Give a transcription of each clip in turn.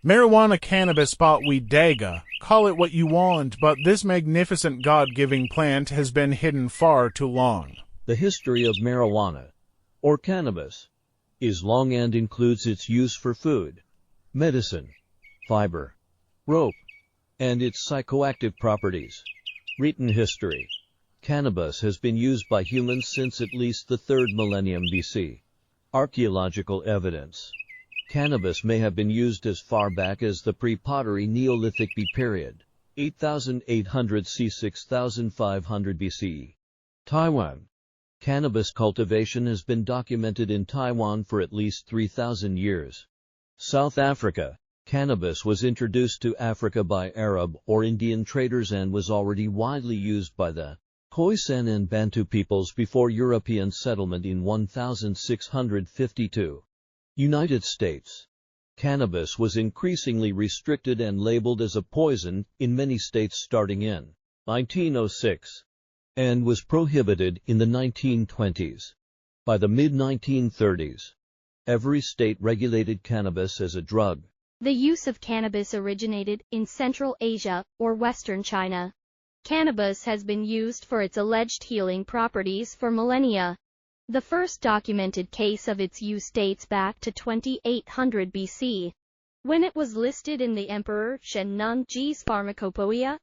Marijuana cannabis pot daga. Call it what you want, but this magnificent God-giving plant has been hidden far too long. The history of marijuana, or cannabis, is long and includes its use for food, medicine, fiber, rope, and its psychoactive properties. Written history. Cannabis has been used by humans since at least the 3rd millennium BC. Archaeological evidence. Cannabis may have been used as far back as the pre-pottery Neolithic B period, 8,800 c. 6,500 BCE. Taiwan. Cannabis cultivation has been documented in Taiwan for at least 3,000 years. South Africa. Cannabis was introduced to Africa by Arab or Indian traders and was already widely used by the Khoisan and Bantu peoples before European settlement in 1652. United States. Cannabis was increasingly restricted and labeled as a poison in many states starting in 1906, and was prohibited in the 1920s. By the mid-1930s, every state regulated cannabis as a drug. The use of cannabis originated in Central Asia or Western China. Cannabis has been used for its alleged healing properties for millennia. The first documented case of its use dates back to 2800 BC, when it was listed in the Emperor Shen Nunji's Pharmacopoeia,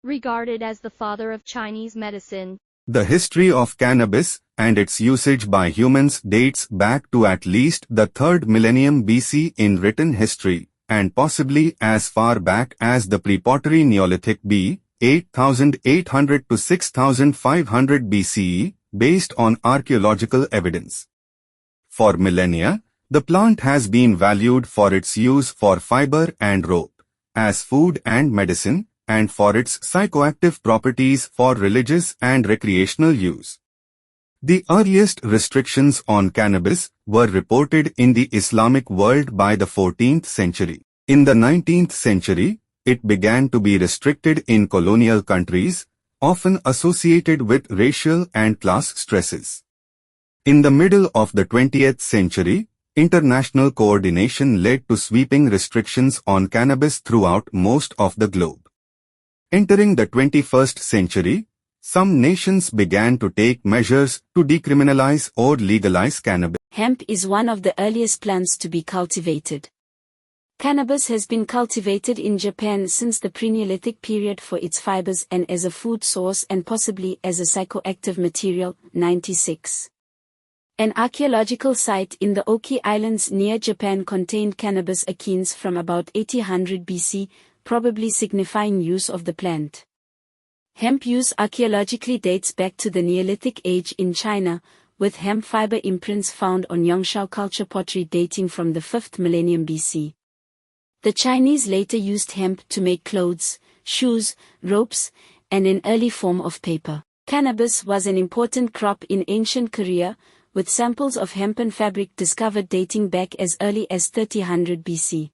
regarded as the father of Chinese medicine. The history of cannabis and its usage by humans dates back to at least the 3rd millennium BC in written history, and possibly as far back as the pre-pottery Neolithic B, 8,800 to 6,500 BCE, based on archaeological evidence. For millennia, the plant has been valued for its use for fiber and rope, as food and medicine, and for its psychoactive properties for religious and recreational use. The earliest restrictions on cannabis were reported in the Islamic world by the 14th century. In the 19th century, it began to be restricted in colonial countries, often associated with racial and class stresses. In the middle of the 20th century, international coordination led to sweeping restrictions on cannabis throughout most of the globe. Entering the 21st century, some nations began to take measures to decriminalize or legalize cannabis. Hemp is one of the earliest plants to be cultivated. Cannabis has been cultivated in Japan since the pre-Neolithic period for its fibers and as a food source and possibly as a psychoactive material. 96. An archaeological site in the Oki Islands near Japan contained cannabis achenes from about 800 BC, probably signifying use of the plant. Hemp use archaeologically dates back to the Neolithic age in China, with hemp fiber imprints found on Yongshao culture pottery dating from the 5th millennium BC. The Chinese later used hemp to make clothes, shoes, ropes, and an early form of paper. Cannabis was an important crop in ancient Korea, with samples of hempen fabric discovered dating back as early as 3000 BC.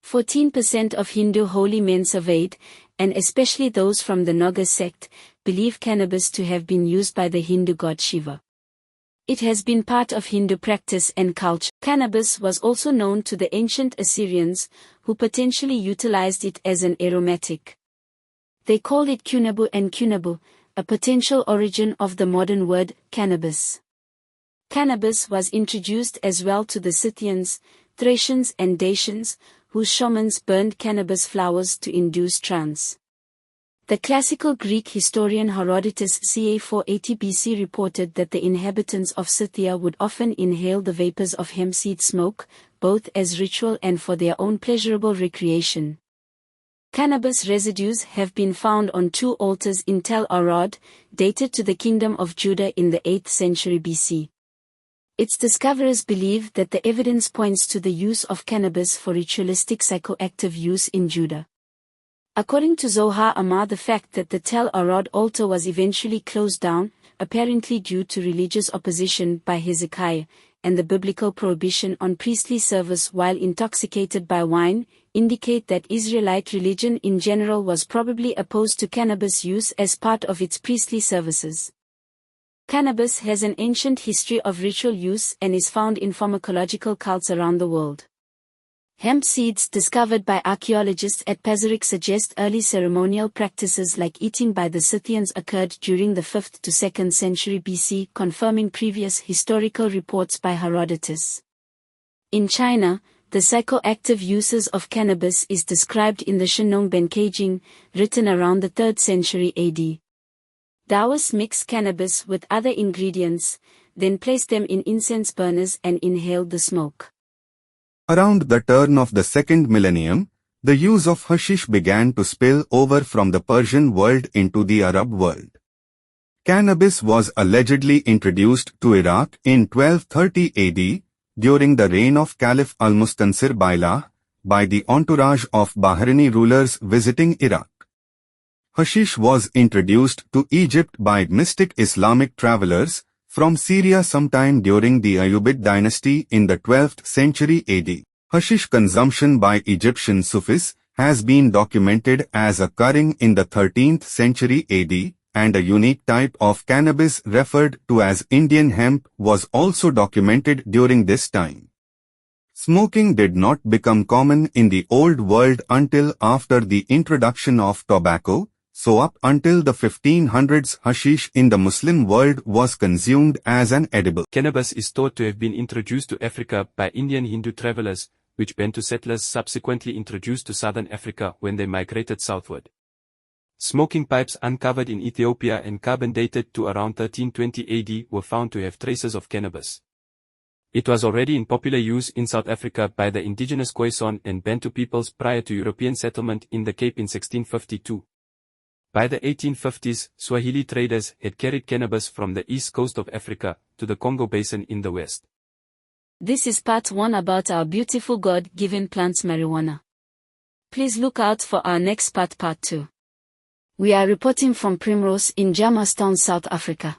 14% of Hindu holy men surveyed, and especially those from the Naga sect, believe cannabis to have been used by the Hindu god Shiva. It has been part of Hindu practice and culture. Cannabis was also known to the ancient Assyrians, who potentially utilized it as an aromatic. They called it kunabu and kunabu, a potential origin of the modern word cannabis. Cannabis was introduced as well to the Scythians, Thracians and Dacians, whose shamans burned cannabis flowers to induce trance. The classical Greek historian Herodotus ca. 480 BC reported that the inhabitants of Scythia would often inhale the vapors of hemp seed smoke, both as ritual and for their own pleasurable recreation. Cannabis residues have been found on 2 altars in Tel Arad, dated to the Kingdom of Judah in the 8th century BC. Its discoverers believe that the evidence points to the use of cannabis for ritualistic psychoactive use in Judah. According to Zohar Amar, the fact that the Tel Arad altar was eventually closed down, apparently due to religious opposition by Hezekiah, and the biblical prohibition on priestly service while intoxicated by wine, indicate that Israelite religion in general was probably opposed to cannabis use as part of its priestly services. Cannabis has an ancient history of ritual use and is found in pharmacological cults around the world. Hemp seeds discovered by archaeologists at Pazyryk suggest early ceremonial practices like eating by the Scythians occurred during the 5th to 2nd century BC, confirming previous historical reports by Herodotus. In China, the psychoactive uses of cannabis is described in the Shenong Benkejing, written around the 3rd century AD. Taoists mix cannabis with other ingredients, then place them in incense burners and inhale the smoke. Around the turn of the second millennium, the use of hashish began to spill over from the Persian world into the Arab world. Cannabis was allegedly introduced to Iraq in 1230 AD, during the reign of Caliph al-Mustansir Billah, by the entourage of Bahraini rulers visiting Iraq. Hashish was introduced to Egypt by mystic Islamic travelers from Syria sometime during the Ayyubid dynasty in the 12th century AD. Hashish consumption by Egyptian Sufis has been documented as occurring in the 13th century AD, and a unique type of cannabis referred to as Indian hemp was also documented during this time. Smoking did not become common in the Old World until after the introduction of tobacco, so up until the 1500s hashish in the Muslim world was consumed as an edible. Cannabis is thought to have been introduced to Africa by Indian Hindu travelers, which Bantu settlers subsequently introduced to southern Africa when they migrated southward. Smoking pipes uncovered in Ethiopia and carbon dated to around 1320 AD were found to have traces of cannabis. It was already in popular use in South Africa by the indigenous Khoisan and Bantu peoples prior to European settlement in the Cape in 1652. By the 1850s, Swahili traders had carried cannabis from the east coast of Africa to the Congo Basin in the west. This is part 1 about our beautiful God-given plants marijuana. Please look out for our next part 2. We are reporting from Primrose in Jamestown, South Africa.